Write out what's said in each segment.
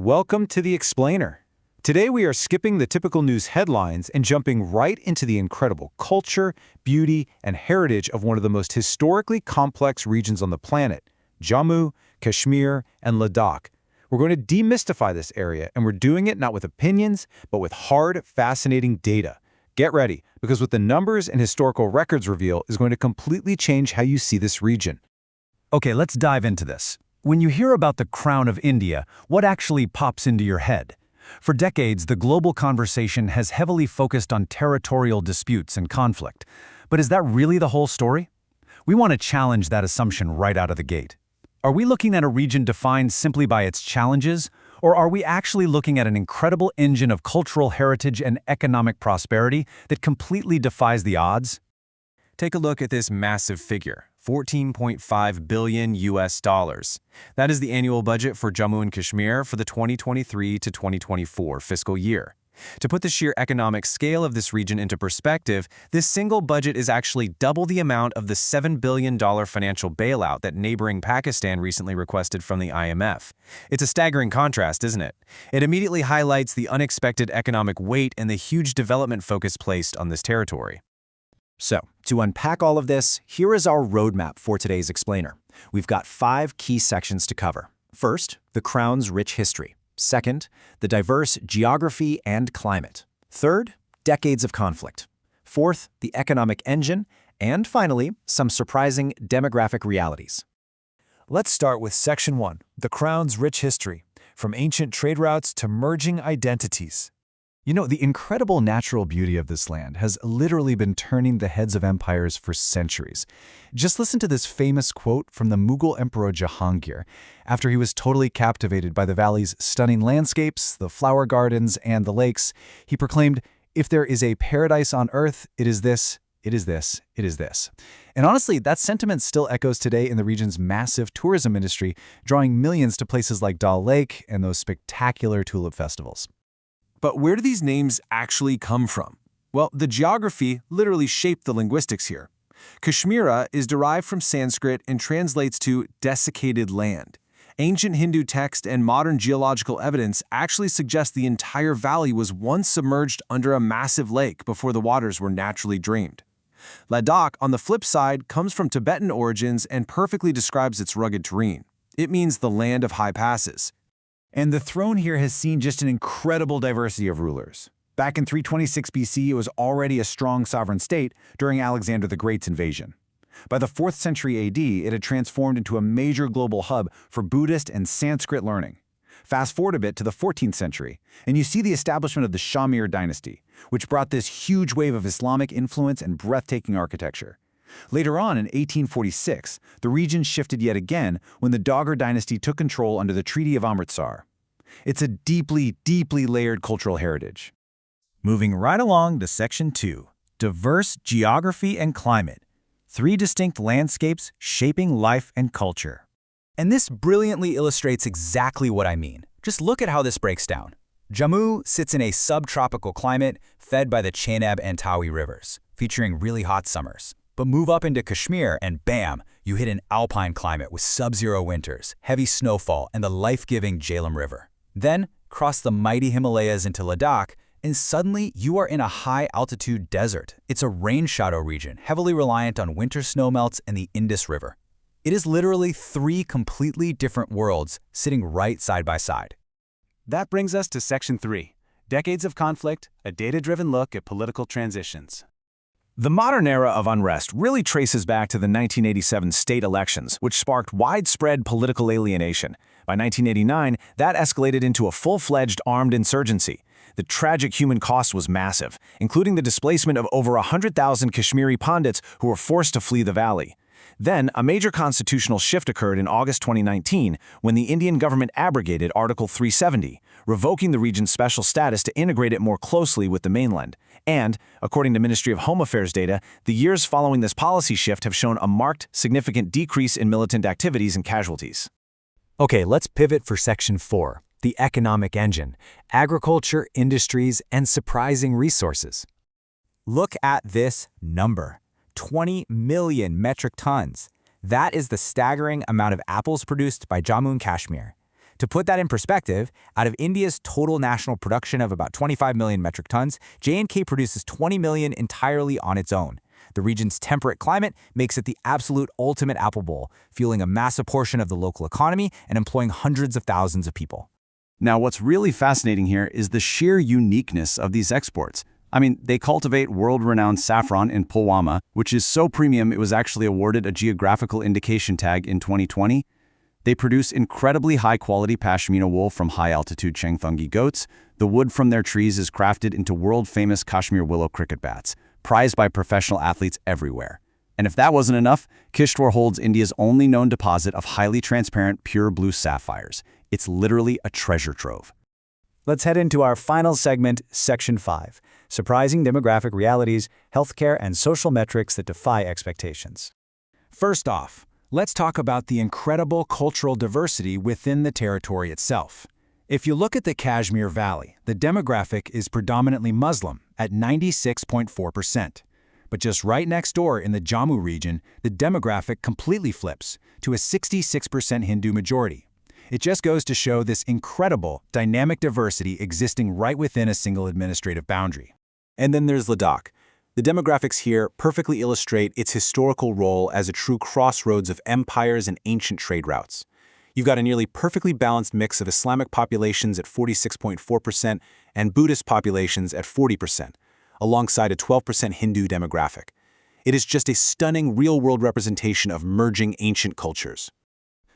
Welcome to the Explainer. Today we are skipping the typical news headlines and jumping right into the incredible culture, beauty, and heritage of one of the most historically complex regions on the planet, Jammu, Kashmir, and Ladakh. We're going to demystify this area, and we're doing it not with opinions, but with hard, fascinating data. Get ready, because what the numbers and historical records reveal is going to completely change how you see this region. Okay, let's dive into this. When you hear about the Crown of India, what actually pops into your head? For decades, the global conversation has heavily focused on territorial disputes and conflict. But is that really the whole story? We want to challenge that assumption right out of the gate. Are we looking at a region defined simply by its challenges, or are we actually looking at an incredible engine of cultural heritage and economic prosperity that completely defies the odds? Take a look at this massive figure, $14.5 billion US. That is the annual budget for Jammu and Kashmir for the 2023 to 2024 fiscal year. To put the sheer economic scale of this region into perspective, this single budget is actually double the amount of the $7 billion financial bailout that neighboring Pakistan recently requested from the IMF. It's a staggering contrast, isn't it? It immediately highlights the unexpected economic weight and the huge development focus placed on this territory. So, to unpack all of this, here is our roadmap for today's Explainer. We've got 5 key sections to cover. First, the Crown's rich history. Second, the diverse geography and climate. Third, decades of conflict. Fourth, the economic engine. And finally, some surprising demographic realities. Let's start with Section 1, the Crown's rich history, from ancient trade routes to merging identities. You know, the incredible natural beauty of this land has literally been turning the heads of empires for centuries. Just listen to this famous quote from the Mughal Emperor Jahangir after he was totally captivated by the valley's stunning landscapes, the flower gardens, and the lakes. He proclaimed, "If there is a paradise on earth, it is this, it is this, it is this." And honestly, that sentiment still echoes today in the region's massive tourism industry, drawing millions to places like Dal Lake and those spectacular tulip festivals. But where do these names actually come from? Well, the geography literally shaped the linguistics here. Kashmira is derived from Sanskrit and translates to desiccated land. Ancient Hindu text and modern geological evidence actually suggest the entire valley was once submerged under a massive lake before the waters were naturally drained. Ladakh, on the flip side, comes from Tibetan origins and perfectly describes its rugged terrain. It means the land of high passes. And the throne here has seen just an incredible diversity of rulers. Back in 326 BC, it was already a strong sovereign state during Alexander the Great's invasion. By the 4th century AD, it had transformed into a major global hub for Buddhist and Sanskrit learning. Fast forward a bit to the 14th century, and you see the establishment of the Kashmir dynasty, which brought this huge wave of Islamic influence and breathtaking architecture. Later on, in 1846, the region shifted yet again when the Dogar dynasty took control under the Treaty of Amritsar. It's a deeply, deeply layered cultural heritage. Moving right along to Section 2, diverse geography and climate. 3 distinct landscapes shaping life and culture. And this brilliantly illustrates exactly what I mean. Just look at how this breaks down. Jammu sits in a subtropical climate fed by the Chenab and Tawi rivers, featuring really hot summers. But move up into Kashmir and bam, you hit an alpine climate with sub-zero winters, heavy snowfall, and the life-giving Jhelum River. Then, cross the mighty Himalayas into Ladakh, and suddenly you are in a high-altitude desert. It's a rain shadow region, heavily reliant on winter snowmelts and the Indus River. It is literally 3 completely different worlds sitting right side by side. That brings us to Section 3, Decades of Conflict, a data-driven look at political transitions. The modern era of unrest really traces back to the 1987 state elections, which sparked widespread political alienation. By 1989, that escalated into a full-fledged armed insurgency. The tragic human cost was massive, including the displacement of over 100,000 Kashmiri Pandits who were forced to flee the valley. Then, a major constitutional shift occurred in August 2019 when the Indian government abrogated Article 370, revoking the region's special status to integrate it more closely with the mainland. And, according to Ministry of Home Affairs data, the years following this policy shift have shown a marked, significant decrease in militant activities and casualties. Okay, let's pivot for Section 4, the economic engine, agriculture, industries, and surprising resources. Look at this number. 20 million metric tons. That is the staggering amount of apples produced by Jammu and Kashmir. To put that in perspective, out of India's total national production of about 25 million metric tons, J&K produces 20 million entirely on its own. The region's temperate climate makes it the absolute ultimate apple bowl, fueling a massive portion of the local economy and employing hundreds of thousands of people. Now, what's really fascinating here is the sheer uniqueness of these exports. I mean, they cultivate world-renowned saffron in Pulwama, which is so premium it was actually awarded a geographical indication tag in 2020. They produce incredibly high-quality pashmina wool from high-altitude Chengfungi goats. The wood from their trees is crafted into world-famous Kashmir willow cricket bats, prized by professional athletes everywhere. And if that wasn't enough, Kishtwar holds India's only known deposit of highly transparent pure blue sapphires. It's literally a treasure trove. Let's head into our final segment, Section 5, surprising demographic realities, healthcare, and social metrics that defy expectations. First off, let's talk about the incredible cultural diversity within the territory itself. If you look at the Kashmir Valley, the demographic is predominantly Muslim at 96.4%. But just right next door in the Jammu region, the demographic completely flips to a 66% Hindu majority. It just goes to show this incredible, dynamic diversity existing right within a single administrative boundary. And then there's Ladakh. The demographics here perfectly illustrate its historical role as a true crossroads of empires and ancient trade routes. You've got a nearly perfectly balanced mix of Islamic populations at 46.4% and Buddhist populations at 40%, alongside a 12% Hindu demographic. It is just a stunning real-world representation of merging ancient cultures.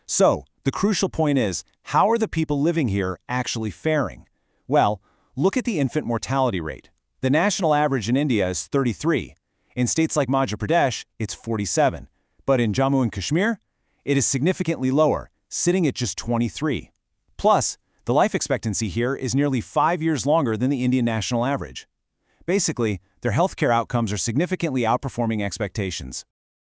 So, the crucial point is, how are the people living here actually faring? Well, look at the infant mortality rate. The national average in India is 33. In states like Madhya Pradesh, it's 47. But in Jammu and Kashmir, it is significantly lower, sitting at just 23. Plus, the life expectancy here is nearly 5 years longer than the Indian national average. Basically, their healthcare outcomes are significantly outperforming expectations.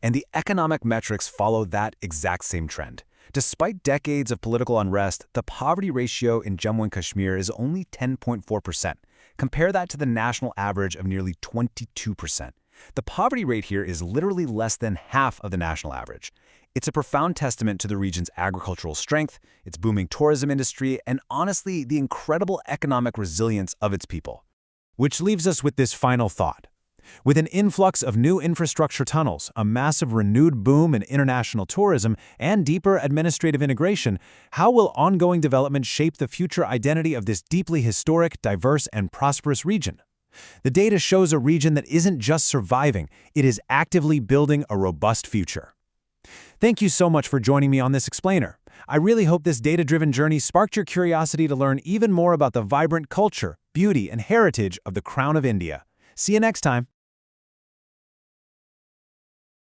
And the economic metrics follow that exact same trend. Despite decades of political unrest, the poverty ratio in Jammu and Kashmir is only 10.4%. Compare that to the national average of nearly 22%. The poverty rate here is literally less than half of the national average. It's a profound testament to the region's agricultural strength, its booming tourism industry, and honestly, the incredible economic resilience of its people. Which leaves us with this final thought. With an influx of new infrastructure tunnels, a massive renewed boom in international tourism, and deeper administrative integration, how will ongoing development shape the future identity of this deeply historic, diverse, and prosperous region? The data shows a region that isn't just surviving, it is actively building a robust future. Thank you so much for joining me on this explainer. I really hope this data-driven journey sparked your curiosity to learn even more about the vibrant culture, beauty, and heritage of the Crown of India. See you next time.